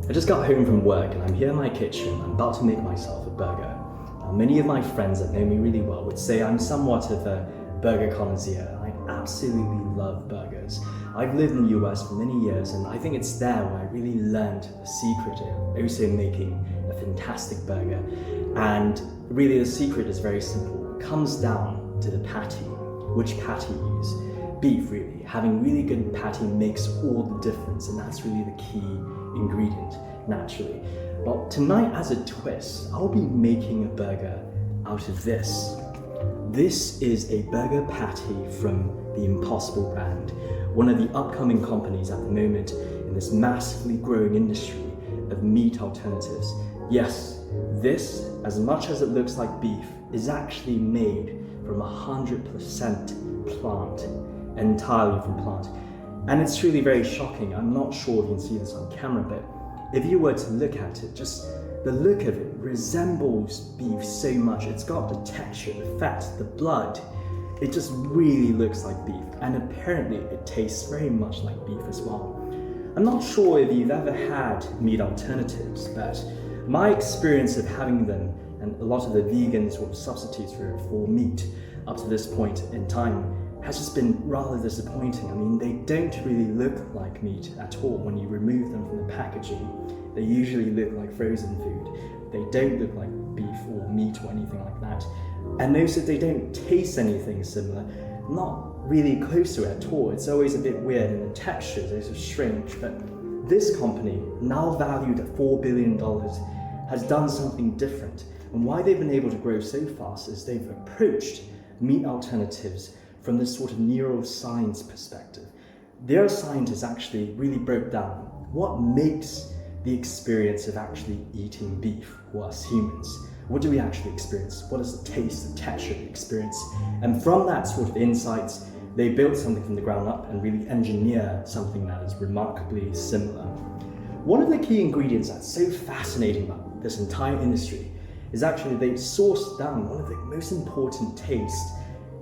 I just got home from work and I'm here in my kitchen. I'm about to make myself a burger. Now, many of my friends that know me really well would say I'm somewhat of a burger connoisseur. I absolutely love burgers. I've lived in the US for many years and I think it's there where I really learned the secret of also making a fantastic burger. And really the secret is very simple. It comes down to the patty. Which patty you use? Beef, really. Having really good patty makes all the difference, and that's really the key ingredient, naturally. But tonight, as a twist, I'll be making a burger out of this. This is a burger patty from the Impossible brand, one of the upcoming companies at the moment in this massively growing industry of meat alternatives. Yes, this, as much as it looks like beef, is actually made from 100% plant, entirely from plant. And it's truly very shocking. I'm not sure if you can see this on camera, but if you were to look at it, just the look of it resembles beef so much. It's got the texture, the fat, the blood. It just really looks like beef. And apparently it tastes very much like beef as well. I'm not sure if you've ever had meat alternatives, but my experience of having them, and a lot of the vegan sort of substitutes for meat up to this point in time, has just been rather disappointing. I mean, they don't really look like meat at all when you remove them from the packaging. They usually look like frozen food. They don't look like beef or meat or anything like that. And also they don't taste anything similar, not really close to it at all. It's always a bit weird and the texture is also strange. But this company, now valued at $4 billion, has done something different. And why they've been able to grow so fast is they've approached meat alternatives from this sort of neuroscience perspective. Their scientists actually really broke down what makes the experience of actually eating beef for us humans. What do we actually experience? What is the taste, the texture of the experience? And from that sort of insights, they built something from the ground up and really engineer something that is remarkably similar. One of the key ingredients that's so fascinating about this entire industry is actually they sourced down one of the most important tastes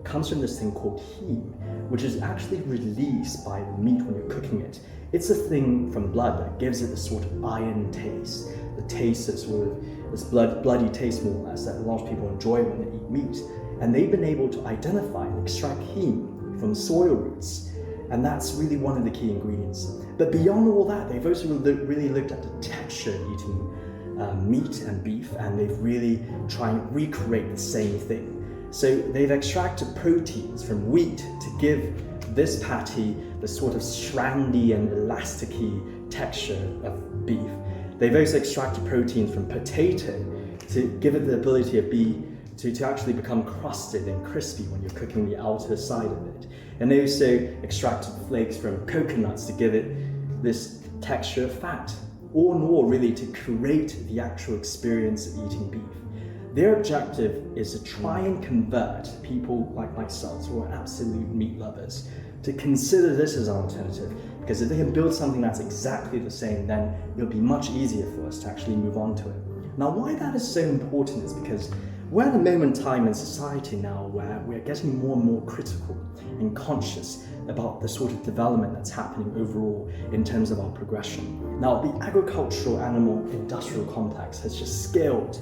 comes from this thing called heme, which is actually released by the meat when you're cooking it. It's a thing from blood that gives it a sort of iron taste, the taste that sort of this bloody taste more or less that a lot of people enjoy when they eat meat. And they've been able to identify and extract heme from soil roots, and that's really one of the key ingredients. But beyond all that, they've also really looked at the texture of eating meat and beef, and they've really tried and recreate the same thing. So they've extracted proteins from wheat to give this patty the sort of strandy and elasticy texture of beef. They've also extracted proteins from potato to give it the ability to actually become crusted and crispy when you're cooking the outer side of it. And they also extracted flakes from coconuts to give it this texture of fat. All in all, really, to create the actual experience of eating beef. Their objective is to try and convert people like myself, who are absolute meat lovers, to consider this as an alternative. Because if they can build something that's exactly the same, then it'll be much easier for us to actually move on to it. Now, why that is so important is because we're at a moment in time in society now where we're getting more and more critical and conscious about the sort of development that's happening overall in terms of our progression. Now, the agricultural animal industrial complex has just scaled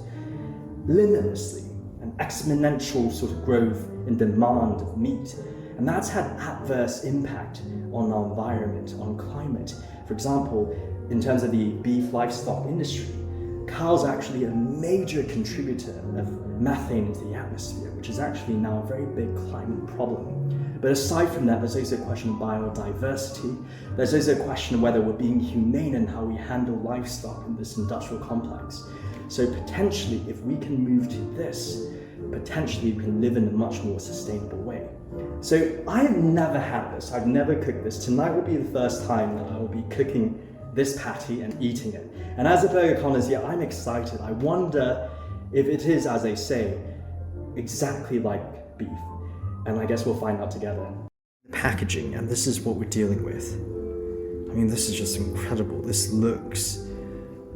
limitlessly, an exponential sort of growth in demand of meat. And that's had adverse impact on our environment, on climate. For example, in terms of the beef livestock industry, cows are actually a major contributor of methane into the atmosphere, which is actually now a very big climate problem. But aside from that, there's also a question of biodiversity. There's also a question of whether we're being humane in how we handle livestock in this industrial complex. So potentially, if we can move to this, potentially we can live in a much more sustainable way. So I have never had this, I've never cooked this. Tonight will be the first time that I will be cooking this patty and eating it. And as a burger connoisseur, I'm excited. I wonder if it is, as they say, exactly like beef. And I guess we'll find out together. Packaging, and this is what we're dealing with. I mean, this is just incredible. This looks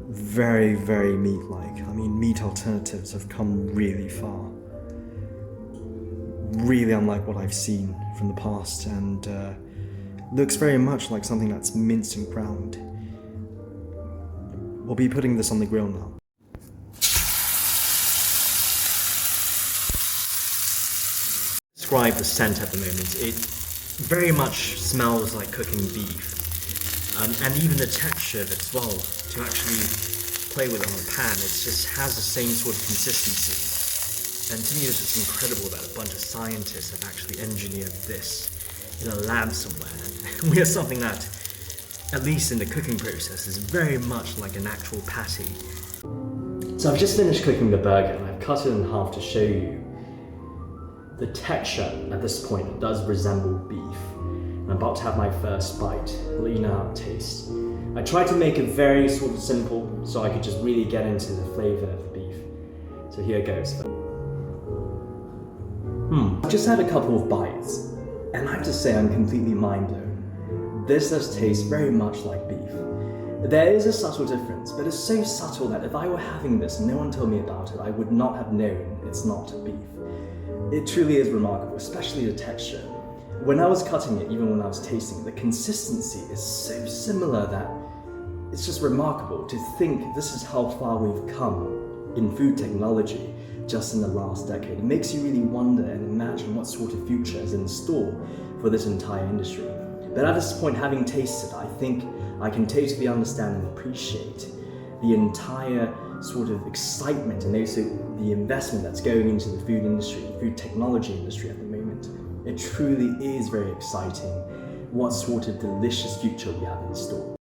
very, very meat-like. I mean, meat alternatives have come really far. Really unlike what I've seen from the past, and looks very much like something that's minced and ground. We'll be putting this on the grill now. Describe the scent at the moment. It very much smells like cooking beef. And even the texture of it as well, to actually play with it on a pan, it just has the same sort of consistency. And to me it's just incredible that a bunch of scientists have actually engineered this in a lab somewhere. And we have something that, at least in the cooking process, is very much like an actual patty. So I've just finished cooking the burger and I've cut it in half to show you the texture. At this point it does resemble beef. I'm about to have my first bite. I'll let you know how it tastes. I tried to make it very sort of simple so I could just really get into the flavour of the beef. So here goes. I've just had a couple of bites and I have to say I'm completely mind blown. This does taste very much like beef. There is a subtle difference, but it's so subtle that if I were having this and no one told me about it, I would not have known it's not beef. It truly is remarkable, especially the texture. When I was cutting it, even when I was tasting it, the consistency is so similar that it's just remarkable to think this is how far we've come in food technology just in the last decade. It makes you really wonder and imagine what sort of future is in store for this entire industry. But at this point, having tasted, I think I can totally understand and appreciate the entire sort of excitement and also the investment that's going into the food industry, the food technology industry at the moment. It truly is very exciting what sort of delicious future we have in store.